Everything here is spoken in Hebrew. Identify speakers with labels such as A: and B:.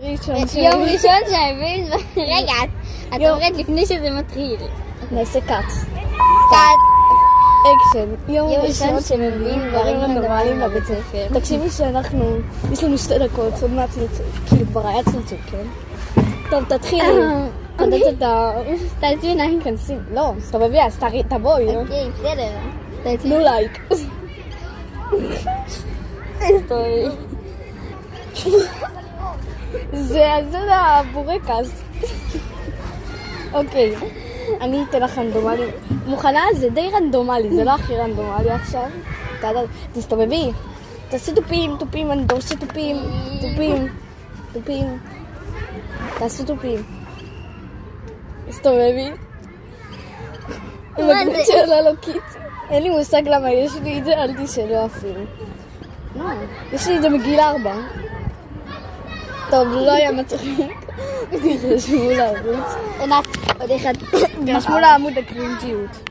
A: יום ראשון שהבין, רגע, את אומרת לפני שזה מתחיל.
B: נעשה קאט.
A: קאט.
B: אקשן. יום ראשון שמבין דברים נורמליים בבית ספר. תקשיבי שאנחנו, יש לנו 2 דקות, עוד מעט צלצול, כאילו כבר היה צלצול, כן? טוב, תתחילי.
A: תעשי עיניים.
B: כנסי. לא, סתובבי, אז תבואי.
A: אוקיי, בסדר.
B: תנו לייק.
A: סתובבי.
B: זה הבורקס. אוקיי, אני אתן לך רנדומלי. מוכנה? זה די רנדומלי, זה לא הכי רנדומלי עכשיו. תסתובבי. תעשי תופים, אני דורשת תופים. תעשי תופים. תסתובבי.
A: מה זה?
B: שאלה לא קיט. אין לי מושג למה יש לי את זה, אל תשאלו אפילו. יש לי את זה מגיל 4. טוב, לא היה מצחיק. תרשמו לערוץ.
A: עונת, עוד אחד.
B: תרשמו לעמוד הקרינג'יות.